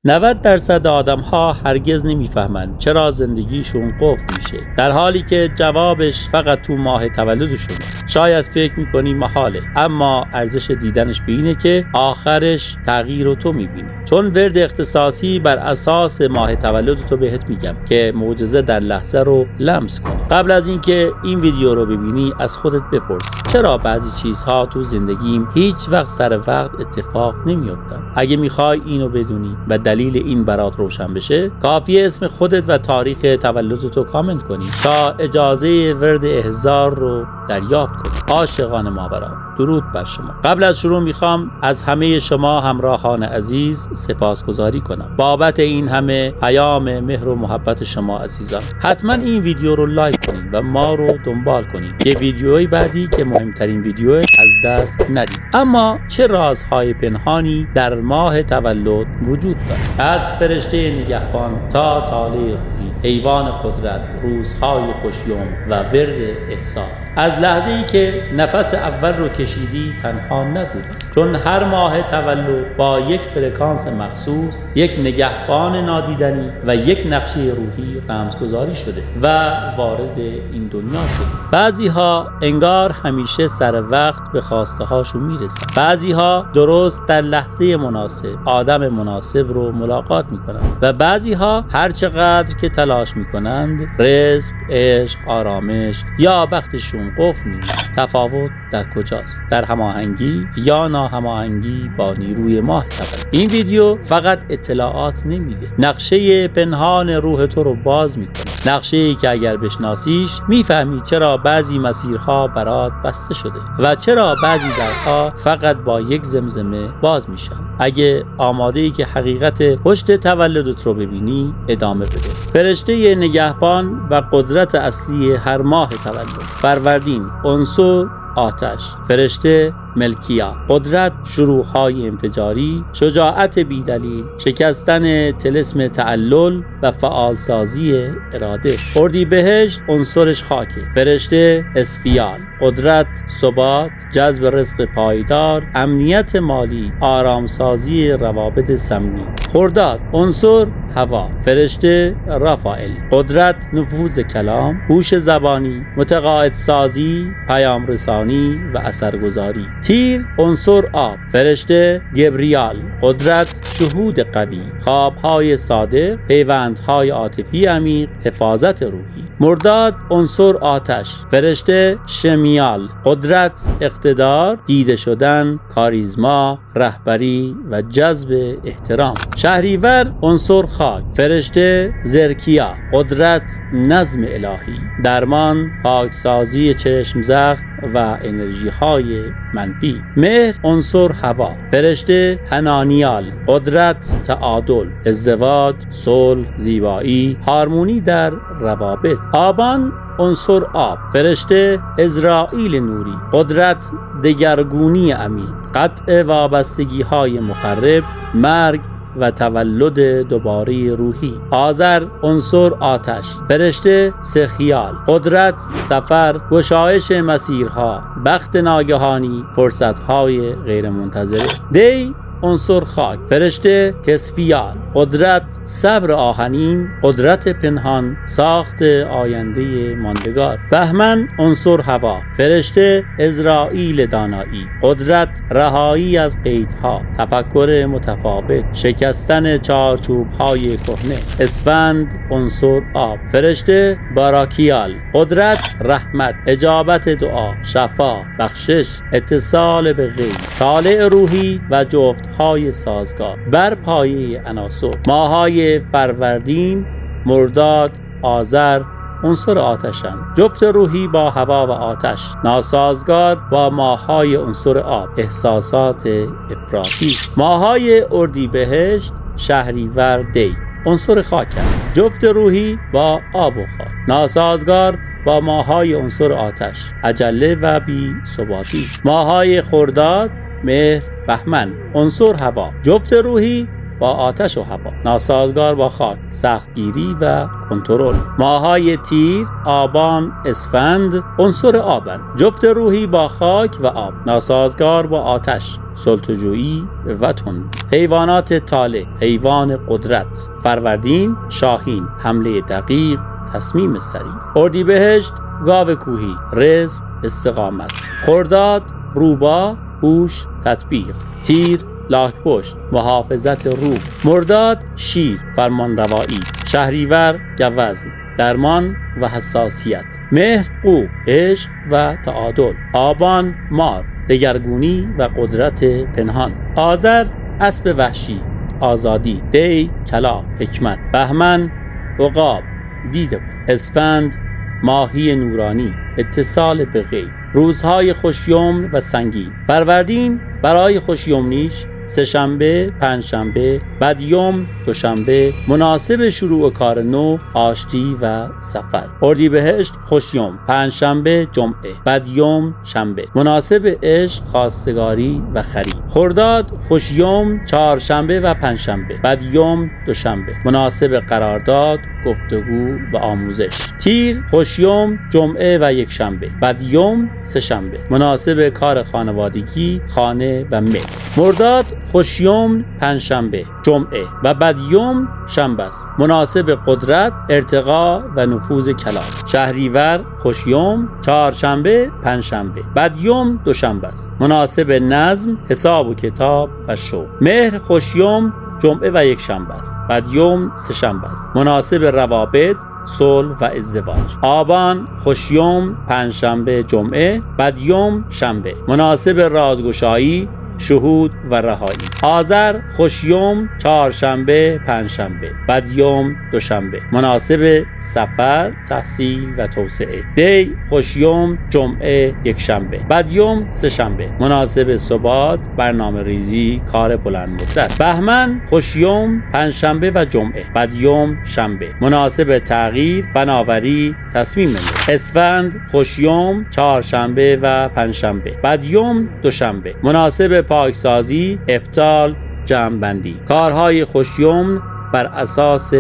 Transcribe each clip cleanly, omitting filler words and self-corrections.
90% آدم‌ها هرگز نمی‌فهمند چرا زندگیشون قفل میشه، در حالی که جوابش فقط تو ماه تولدشونه. شاید فکر می‌کنی محاله، اما ارزش دیدنش به اینه که آخرش تغییر رو تو می‌بینی. چون ورد اختصاصی بر اساس ماه تولد تو بهت میگم که معجزه در لحظه رو لمس کنی. قبل از اینکه این ویدیو رو ببینی از خودت بپرس چرا بعضی چیزها تو زندگیم هیچ وقت سر وقت اتفاق نمیافتن. اگه می‌خوای اینو بدونی و دلیل این برات روشن بشه، کافیه اسم خودت و تاریخ تولدتو کامنت کنی تا اجازه ورد احضار رو دریافت کنی. عاشقان ماورا، درود بر شما. قبل از شروع میخوام از همه شما همراهان عزیز سپاسگزاری کنم بابت این همه پیام مهر و محبت شما عزیزان. حتما این ویدیو رو لایک کنید و ما رو دنبال کنید یه ویدیوی بعدی که مهمترین ویدیو از دست ندید. اما چه رازهای پنهانی در ماه تولد وجود دارد؟ از فرشته نگهبان تا طالع روحی، حیوان قدرت، روزهای خوشیوم و ورد احسان. از لحظه‌ای که نفس اول رو کشیدی تنها نبودی، چون هر ماه تولد با یک فرکانس مخصوص، یک نگهبان نادیدنی و یک نقشه روحی رمزگذاری شده و وارد این دنیا شده. بعضی‌ها انگار همیشه سر وقت به خواسته هاشون میرسن. بعضی‌ها درست در لحظه مناسب آدم مناسب رو ملاقات میکنن و بعضی‌ها هر چقدر که تلاش میکنند رزق، عشق، آرامش یا بختشون قفل میمونه. تفاوت در کجاست؟ در هماهنگی یا ناهماهنگی با نیروی ماه تولد. این ویدیو فقط اطلاعات نمیده، نقشه پنهان روح تو رو باز میکنه. نقشه‌ای که اگر بشناسیش میفهمی چرا بعضی مسیرها برات بسته شده و چرا بعضی درها فقط با یک زمزمه باز میشن. اگه آماده‌ای که حقیقت پشت تولدت رو ببینی، ادامه بده. فرشته نگهبان و قدرت اصلی هر ماه تولد: فروردین، عنصر آتش. فرشته ملکیا، قدرت شروع‌های انفجاری، شجاعت بی‌دلیل، شکستن طلسم تعلل و فعالسازی اراده. اردیبهشت، عنصرش خاکه. فرشته اسفیال، قدرت، ثبات، جذب رزق پایدار، امنیت مالی، آرامسازی روابط سمی. خرداد، عنصر هوا. فرشته رافائل، قدرت، نفوذ کلام، هوش زبانی، متقاعدسازی، پیام رسانی و اثرگذاری. تیر، عنصر آب. فرشته گبریال، قدرت، شهود قوی، خوابهای صادق، پیوندهای عاطفی عمیق، حفاظت روحی. مرداد، عنصر آتش. فرشته شمیال، قدرت، اقتدار، دیده شدن، کاریزما، رهبری و جذب احترام. شهریور، عنصر خاک. فرشته زرکیا، قدرت، نظم الهی، درمان، پاکسازی چشم زخم و انرژی های منفی. مهر، عنصر هوا. فرشته حنانیال، قدرت، تعادل، ازدواج، صلح، زیبایی، هارمونی در روابط. آبان، عنصر آب. فرشته عزرائیل نوری، قدرت، دگرگونی عمیق، قطع وابستگی های مخرب، مرگ و تولد دوباره روحی. آذر، عنصر آتش. فرشته سخیال، قدرت، سفر، گشایش مسیرها، بخت ناگهانی، فرصتهای غیرمنتظره. دی، عنصر خاک. فرشته کسفیال، قدرت، صبر آهنین، قدرت پنهان، ساخت آینده ماندگار. بهمن، عنصر هوا. فرشته عزرائیل دانایی، قدرت، رهایی از قیدها، تفکر متفاوت، شکستن چارچوب‌های کهنه. اسفند، عنصر آب. فرشته باراکیال، قدرت، رحمت، اجابت دعا، شفا، بخشش، اتصال به غیب. طالع روحی و جفت‌های سازگار بر پایه عناصر. ماهای فروردین، مرداد، آذر عنصر آتشن. جفت روحی با هوا و آتش، ناسازگار با ماهای عنصر آب، احساسات افراطی. ماهای اردیبهشت، شهریور، دی عنصر خاکن. جفت روحی با آب و خاک، ناسازگار با ماهای عنصر آتش، عجله و بی ثباتی. ماهای خرداد، مهر، بهمن عنصر هوا، جفت روحی با آتش و هوا، ناسازگار با خاک، سختگیری و کنترل. ماهای تیر، آبان، اسفند عنصر آبند، جفت روحی با خاک و آب، ناسازگار با آتش، سلطه‌جویی و تندی. حیوانات طالع، حیوان قدرت. فروردین، شاهین، حمله دقیق، تصمیم سریع. اردیبهشت، گاو کوهی، رزق، استقامت. خرداد، روباه، هوش، تطبیق. تیر، لاک‌پشت، محافظت روح. مرداد، شیر، فرمانروایی. شهریور، گوزن، درمان و حساسیت. مهر، قو، عشق و تعادل. آبان، مار، دگرگونی و قدرت پنهان. آذر، اسب وحشی، آزادی. دی، کلاغ، حکمت. بهمن، عقاب، دیده بود. اسفند، ماهی نورانی، اتصال به غیب. روزهای خوشیمن و سنگین. فروردین برای خوشیمنیش سه‌شنبه، پنجشنبه، بدیوم، دوشنبه، مناسب شروع کار نو، آشتی و سفر. اردیبهشت، خوشیوم، پنجشنبه، جمعه، بدیوم، شنبه، مناسب عشق، خواستگاری و خرید. خرداد، خوشیوم، چهارشنبه و پنجشنبه، بدیوم، دوشنبه، مناسب قرارداد، گفتگو و آموزش. تیر، خوشیوم، جمعه و یکشنبه، بدیوم، سه‌شنبه، مناسب کار خانوادگی، خانه و ملک. مرداد، خوشیوم، پنجشنبه، جمعه و بدیوم، شنبه است، مناسب قدرت، ارتقا و نفوذ کلام. شهریور، خوشیوم، چهارشنبه، پنجشنبه، بدیوم، دوشنبه است، مناسب نظم، حساب و کتاب و شغل. مهر، خوشیوم، جمعه و یکشنبه است، بدیوم، سه‌شنبه است، مناسب روابط، صلح و ازدواج. آبان، خوشیوم، پنجشنبه، جمعه، بدیوم، شنبه، مناسب رازگشایی، شهود و رهایی. آذر، خوشیوم، چهارشنبه، پنجشنبه، بدیوم، دوشنبه، مناسب سفر، تحصیل و توسعه. دی، خوشیوم، جمعه، یکشنبه، بدیوم، سه‌شنبه، مناسب ثبات، برنامه ریزی، کار بلند مدت. بهمن، خوشیوم، پنجشنبه و جمعه، بدیوم، شنبه، مناسب تغییر، فناوری، تصمیم نو. اسفند، خوشیوم، چهارشنبه و پنجشنبه، بدیوم، دوشنبه، مناسب پاکسازی، ابطال، جمع‌بندی. کارهای خوشیوم بر اساس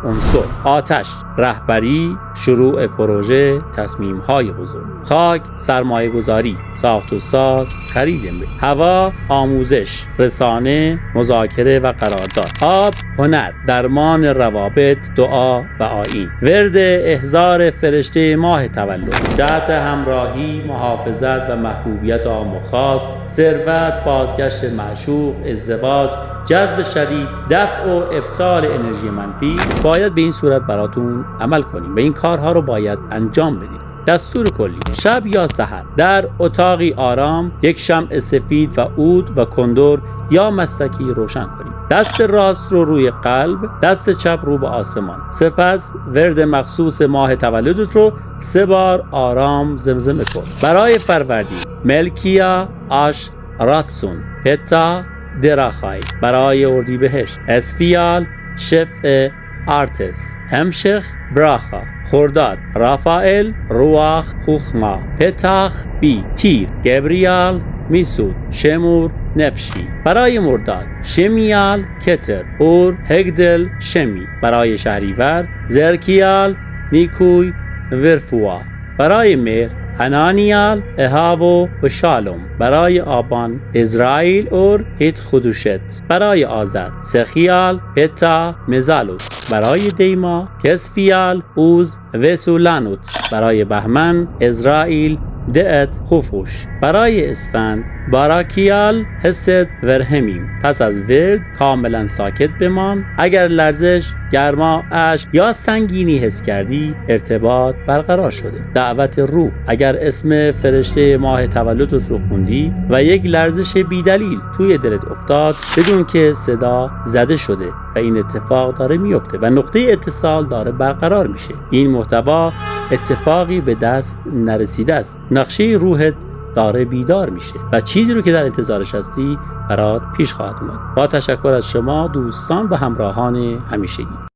عنصر. آتش، رهبری، شروع پروژه، تصمیم‌های بزرگ. خاک، سرمایه‌گذاری، ساخت و ساز، خرید ملک. هوا، آموزش، رسانه، مذاکره و قرارداد. آب، هنر، درمان روابط، دعا و آیین. ورد احضار فرشته ماه تولد، جهت همراهی، محافظت و محبوبیت عام و خاص، ثروت، بازگشت معشوق، ازدواج، جذب شدید، دفع و ابطال انرژی منفی. باید به این صورت براتون عمل کنیم و این کارها رو باید انجام بدید. دستور کلی: شب یا سحر در اتاقی آرام یک شمع سفید و عود و کندر یا مستکی روشن کنید. دست راست رو روی قلب، دست چپ رو به آسمان. سپس ورد مخصوص ماه تولدت رو 3 بار آرام زمزمه کن. برای فروردین: ملکیا، آش، راتسون، پتا، دراخای. برای اردیبهشت: اسفیال، شفع، آرتس، همشخ، براخا. خرداد: رافائل، رواخ، خوخما، پتاخ، بی. تیر: گبریال، میسود، شمور، نفشی. برای مرداد: شمیال، کتر، اور، هگدل، شمی. برای شهریور: زرکیال، نیکوی، ورفوا. برای مهر: حنانیال، اهاو و شالوم. برای آبان: اسرائیل اور هیت خدوشت. برای آذر: سخیال، پتا، مزالوت. برای دیما: کسفیال، اوز و سولانوت. برای بهمن: اسرائیل، دعت، خوفوش. برای اسفند: باراکیال، حست، ورهمیم. پس از ورد کاملا ساکت بمان. اگر لرزش، گرما، اشک یا سنگینی حس کردی، ارتباط برقرار شده. دعوت روح: اگر اسم فرشته ماه تولدت رو خوندی و یک لرزش بیدلیل توی دلت افتاد، بدون که صدا زده شده و این اتفاق داره میفته و نقطه اتصال داره برقرار میشه. این محتوا اتفاقی به دست نرسیده است. نقشه روحت داره بیدار میشه و چیزی رو که در انتظارش هستی برات پیش خواهد اومد. با تشکر از شما دوستان و همراهان همیشگی.